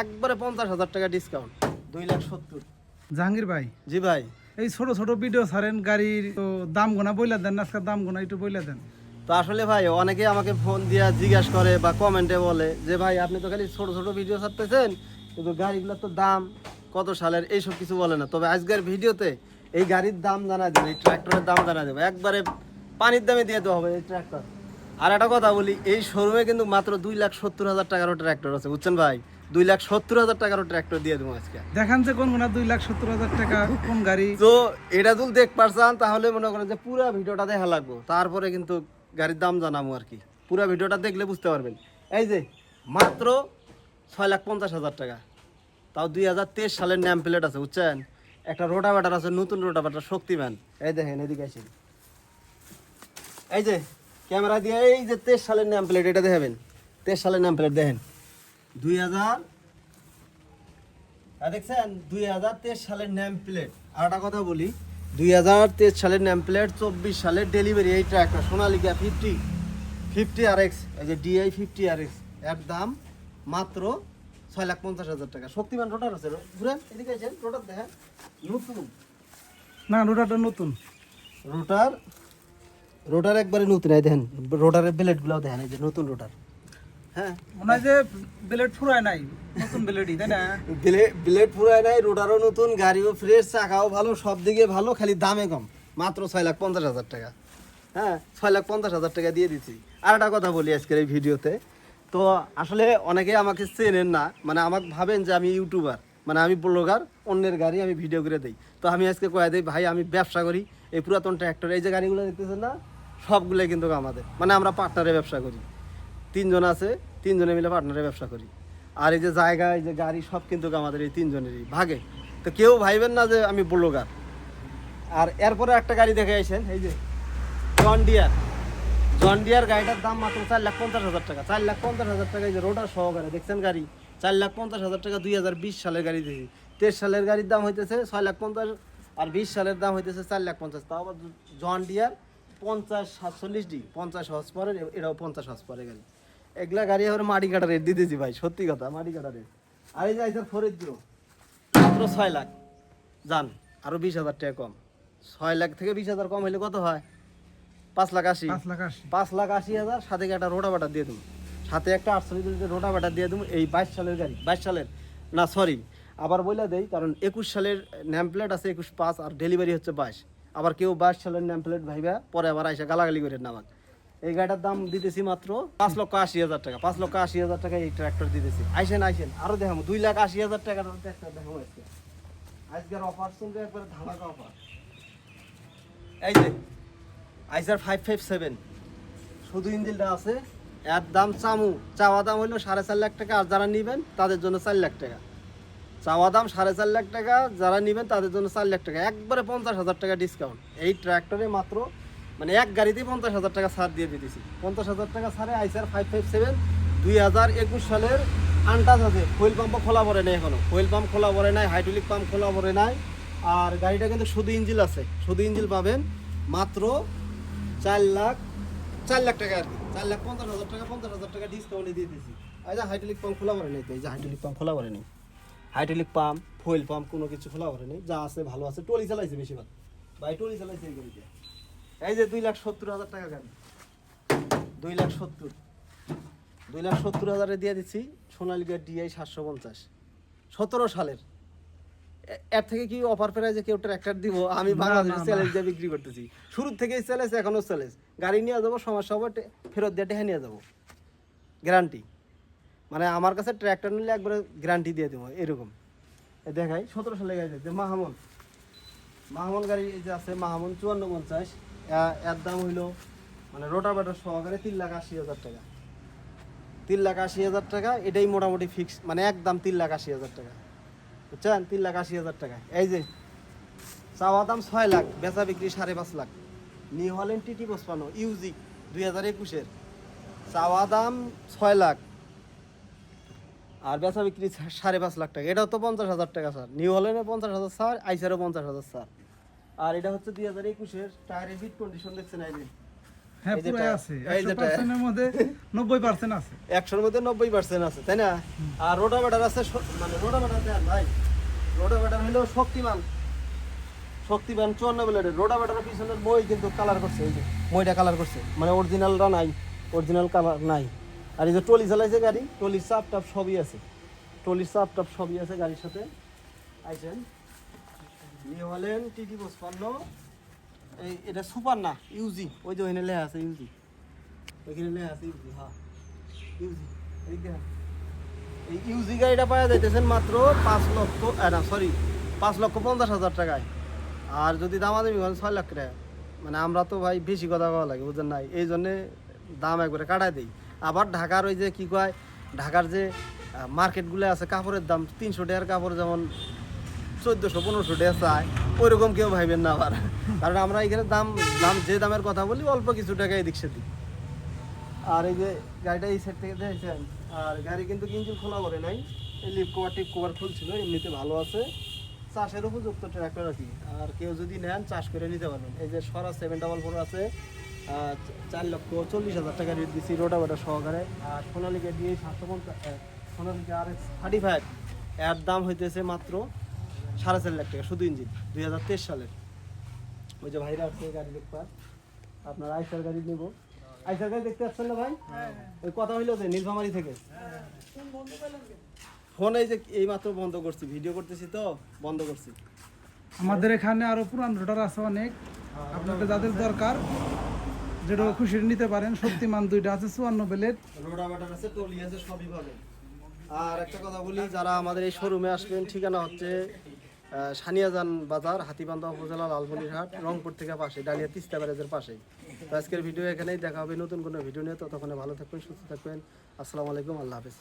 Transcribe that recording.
একবারে 50,000 টাকা ডিসকাউন্ট, 2,70,000। জাহাঙ্গীর ভাই, জি ভাই, এই ছোট ছোট ভিডিও ছাড়েন গাড়ির, তো দাম গোনা বইলা দেন, আজকের দাম গোনা একটু বইলা দেন। তো আসলে ভাই অনেকে আমাকে ফোন দিয়া জিজ্ঞাসা করে বা কমেন্টে বলে যে ভাই আপনি তো খালি ছোট ছোট ভিডিও ছাড়তেছেন, কিন্তু গাড়িগুলোর তো দাম কত সালের এইসব কিছু বলে না। তবে আজকের ভিডিওতে এই গাড়ির দাম জানা দেবো, এই ট্র্যাক্টরের দাম জানা দেবো, একবারে পানির দামে দিয়ে দেওয়া হবে এই ট্র্যাক্টর। আর একটা কথা বলি, এই শোরুমে কিন্তু মাত্র 2,70,000 টাকারও ট্র্যাক্টর আছে, বুঝছেন ভাই? 2,70,000 টাকারও ট্র্যাক্টর দিয়ে দেবো আজকে। দেখান যে কোন গোনা 2,70,000 টাকা কোন গাড়ি। তো এটা যদি দেখ পারছেন তাহলে মনে করেন যে পুরো ভিডিওটা দেখা লাগবো, তারপরে কিন্তু গাড়ির দাম জানাবো আর কি। পুরো ভিডিওটা দেখলে বুঝতে পারবেন। এই যে মাত্র 6,50,000 টাকা, তাও 2023 সালের নেম প্লেট আছে, বুঝছেন? একটা রোটাভেটার আছে, নতুন রোটাভেটার, শক্তিমান। এই দেখেন, এদিকে আসেন, এই যে ক্যামেরা দিয়ে এই যে 23 সালের নেম প্লেট, এটা দেখাবেন। 23 সালের নেম প্লেট দেখেন, 2000 দেখছেন, 2023 সালের নেম প্লেট। আর একটা কথা বলি, 2023 সালের নেম প্লেট, 24 সালের ডেলিভারি। এই ট্র্যাক্টর সোনালিকা 50 RX, এই যে DI 50 RX এর দাম মাত্র 6,50,000 টাকা। শক্তিমান রোটার আছে, ঘুরেন এদিকে আছেন, রোটার দেখেন নতুন। না, রোটারটা নতুন। রোটার একবারে নতুন। এই দেখেন রোটারের ব্লেডগুলো দেখেন, এই যে নতুন রোটার। হ্যাঁ, মনে হয় যে ব্লেড ফুরায় নাই, নতুন ব্লেডই, তাই না? ব্লেড ফুরায় নাই, রোটারও নতুন, গাড়িও ফ্রেশ, চাকাও ভালো, সব দিকে ভালো, খালি দামে কম, মাত্র 6,50,000 টাকা। হ্যাঁ, 6,50,000 টাকা দিয়ে দিচ্ছি। আর একটা কথা বলি আজকের এই ভিডিওতে, তো আসলে অনেকে আমাকে চেনেন না, মানে আমাকে ভাবেন যে আমি ইউটিউবার, মানে আমি ব্লগার, অন্যের গাড়ি আমি ভিডিও করে দিই। তো আমি আজকে কয়ে দিই, ভাই আমি ব্যবসা করি, এই পুরাতন ট্র্যাক্টর, এই যে গাড়িগুলো দেখতেছেন না, সবগুলোই কিন্তু আমাদের, মানে আমরা পার্টনারে ব্যবসা করি। 3 জন আছে, 3 জনে মিলে পার্টনারে ব্যবসা করি। আর এই যে জায়গা, এই যে গাড়ি, সব কিন্তু আমাদের এই 3 জনেরই ভাগে। তো কেউ ভাইবেন না যে আমি ব্লগার। আর এরপরে একটা গাড়ি দেখে আসেন, এই যে জন ডিয়ার গাড়িটার দাম মাত্র 4,50,000 টাকা। 4,50,000 টাকা, এই যে রোটার সহকারে দেখছেন গাড়ি, 4,50,000 টাকা। 2020 সালের গাড়ি দিয়েছি। 23 সালের গাড়ির দাম হইতেছে 6,50,000, আর 20 সালের দাম হইতেছে 4,50,000। তাও আবার জন ডিয়ার 50-47D, 50 হর্স পাওয়ারের, এটাও 50 হর্স পাওয়ারের গাড়ি। এগুলা গাড়ি আবার মাটি কাটা রেট দিতেছি ভাই, সত্যি কথা, মাটি কাটা রেট। আর এই যে আইসার 480 মাত্র 6 লাখ। যান আরো 20,000 টাকা কম, 6 লাখ থেকে 20,000 কম হইলে কত হয়? 5,80,000। 5,80,000 সাথে একটা রোটাভেটার দিয়ে দেবো, সাথে একটা 48 লিটার রোটাভেটার দিয়ে দেবো। এই 22 সালের গাড়ি, 22 সালের না, সরি, আবার বলে দেই, কারণ 21 সালের নেম প্লেট আছে 21/5, আর ডেলিভারি হচ্ছে 22। আবার কেউ 22 সালের নেম প্লেট ভাইবা পরে আবার আইসা গালাগালি করে নামাক। এই গাড়িটার দাম দিতেছি মাত্র 5,80,000 টাকা। 5,80,000 টাকা এই ট্র্যাক্টর দিতেছি। আইসেন আরো দেখাবো 2,80,000 টাকার ট্র্যাক্টর দেখাবো আজকে। আজকের অফার শুনতে একবারে ধামাকা অফার। এই যে আইসার 557, শুধু ইঞ্জিনটা আছে, এর দাম চাওয়া দাম হলো 4.5 লাখ টাকা, আর যারা নেবেন তাদের জন্য 4 লাখ টাকা। চাওয়া দাম 4.5 লাখ টাকা, যারা নেবেন তাদের জন্য 4 লাখ টাকা, একবারে 50,000 টাকা ডিসকাউন্ট। এই ট্র্যাক্টরে মাত্র, মানে এক গাড়িতেই 50,000 টাকা ছাড় দিয়ে দিতেছি। 50,000 টাকা ছাড়ে আইসার 557 2021 সালের আনটাচ আছে। ফুয়েল পাম্পও খোলা পড়ে নাই এখনো, ফুয়েল পাম্প খোলা পড়ে নাই, হাইড্রোলিক পাম্প খোলা পড়ে নাই। আর গাড়িটা কিন্তু শুধু ইঞ্জিন আছে, শুধু ইঞ্জিন পাবেন মাত্র 4 লাখ টাকা আর কি। 4,50,000 টাকা, 50,000 টাকা ডিসকাউন্টে দিয়ে দিয়েছি। এই যে হাইড্রোলিক পাম্প খোলা পড়ে নেই, তো এই যে হাইড্রোলিক পাম্প খোলা পড়ে নেই, হাইড্রোলিক পাম্প, ফুয়েল পাম্প কোনো কিছু খোলা পড়ে নেই, যা আছে ভালো আছে। টলি চালাইছে বেশিরভাগ, ভাই টলি চালাইছে এই গাড়িতে। এই যে 2,70,000 টাকা গাড়ি, 2,70,000 দিয়ে দিচ্ছি। সোনালিকা DI 750, 17 সালের। এর থেকে কি অফার প্রাইজে কেউ ট্র্যাক্টর দিব? আমি বাংলাদেশের চ্যালেঞ্জ দিয়ে বিক্রি করতেছি, শুরু থেকেই চ্যালেঞ্জ, এখনো চ্যালেঞ্জ। গাড়ি নিয়ে যাবো, সমস্যা হবে ফেরত দিয়ে টেহা নিয়ে যাবো, গ্যারান্টি। মানে আমার কাছে ট্র্যাক্টর নিলে একবারে গ্যারান্টি দিয়ে দেবো, এরকম। দেখাই 17 সালে গাড়ি দেখতে, মাহমন গাড়ি এই যে আছে, মাহমন 5450। এর দাম হইলো, মানে রোটাভেটার সহকারে 3,80,000 টাকা। 3,80,000 টাকা, এটাই মোটামুটি ফিক্স, মানে একদম 3,80,000 টাকা, বুঝছেন? 3,80,000 টাকা। এই যে চাওয়া দাম 6 লাখ, বেচা বিক্রি 5.5 লাখ। নিউ হল্যান্ড TT 55 ইউজি 2021-এর, চাওয়া দাম 6 লাখ, আর বেচা বিক্রি 5.5 লাখ টাকা। এটাও তো 50,000 টাকা স্যার, নিউ হল্যান্ডে 50,000 স্যার, আইসারও 50,000 স্যার। আর এটা হচ্ছে 2021-এর, টায়ারের হিট কন্ডিশন দেখছেন, এই যে হ্যাঁ এই যেটা- পুরাই আছে এই যেটা 100% এর মধ্যে 90% আছে 100-র মধ্যে 90% আছে তাই না? আর রোটাভেটার আছে মানে রোটাভেটার দেন ভাই, রোটাভেটার হলো শক্তিমান 54 ব্লেডের রোটাভেটারের পিছনের মই কিন্তু কালার করছে, এই যে মইটা কালার করছে, মানে অরিজিনালটা নাই, অরিজিনাল কালার নাই। আর এই যে টলি চালাইছে গাড়ি, টলির চাপ টাপ সবই আছে, টলির চাপ টাপ সবই আছে গাড়ির সাথে। আইছেন নিয়ে হলেন টিটি 55, এই এটা সুপার না ইউজি, ওই যে ওইখানে লেখা আছে ইউজি, ওইখানে লেখা আছে ইউজি, হ্যাঁ ইউজি। এই দেখেন এই ইউজি গাড়িটা পাওয়া যাইতেছেন মাত্র 5,50,000 টাকায়। আর যদি দামাদামি করেন 6 লাখ টাকা, মানে আমরা তো ভাই বেশি কথা বলা লাগে বুঝলেন নাই, এই জন্যে দাম একবারে কাটাই দিই। আবার ঢাকার ওই যে কি কয়, ঢাকার যে মার্কেটগুলো আছে কাপড়ের দাম 300 টাকার কাপড় যেমন 1400-1500 টাকা চায়, ওইরকম কেউ ভাইবেন না আবার, কারণ আমরা এখানে দাম দাম যে দামের কথা বলি অল্প কিছু টাকা এদিক সেদিক। আর এই যে গাড়িটা এই সাইড থেকে দেখছেন, আর গাড়ি কিন্তু ইঞ্জিন খোলা করে নাই, এই লিপ কভার টিপ কভার খুলছিল, এমনিতে ভালো আছে, চাষের উপযুক্ত ট্র্যাক্টর আর কি। আর কেউ যদি নেন চাষ করে নিতে পারবেন। এই যে স্বরাজ 744 আছে, 4,40,000 টাকা রেট দিচ্ছি রোটাভেটার সহকারে। আর সোনালিকা দিয়ে 750, সোনালিকা RX 35 এর দাম হইতেছে মাত্র 4.5 লাখ টাকা শুধু ইঞ্জিন, 2023 সালের। ওই যে ভাইরা আছে গাড়ি দেখবার, আপনার আইসার গাড়ি নেব, আইসার গাড়ি দেখতে আসছেন না ভাই? ওই কথা হইলো যে নীলফামারী থেকে ফোন, এই যে এই মাত্র বন্ধ করছি, ভিডিও করতেছি তো বন্ধ করছি। আমাদের এখানে আরো পুরান রোটার আছে অনেক, আপনাদের যাদের দরকার যেটা খুশি নিতে পারেন। শক্তিমান 2টা আছে 54 ব্লেড, রোটাভেটার আছে, টলি আছে, সবই পাবেন। আর একটা কথা বলি, যারা আমাদের এই শোরুমে আসবেন, ঠিকানা হচ্ছে সানিয়াজান বাজার, হাতীবান্ধা উপজেলা, লালমনিরহাট, রংপুর থেকে পাশে, ডালিয়া তিস্তা ব্যারেজের পাশেই। তো আজকের ভিডিও এখানেই, দেখা হবে নতুন কোনো ভিডিও নিয়ে। ততক্ষণে ভালো থাকবেন, সুস্থ থাকবেন। আসসালামু আলাইকুম, আল্লাহ হাফেজ।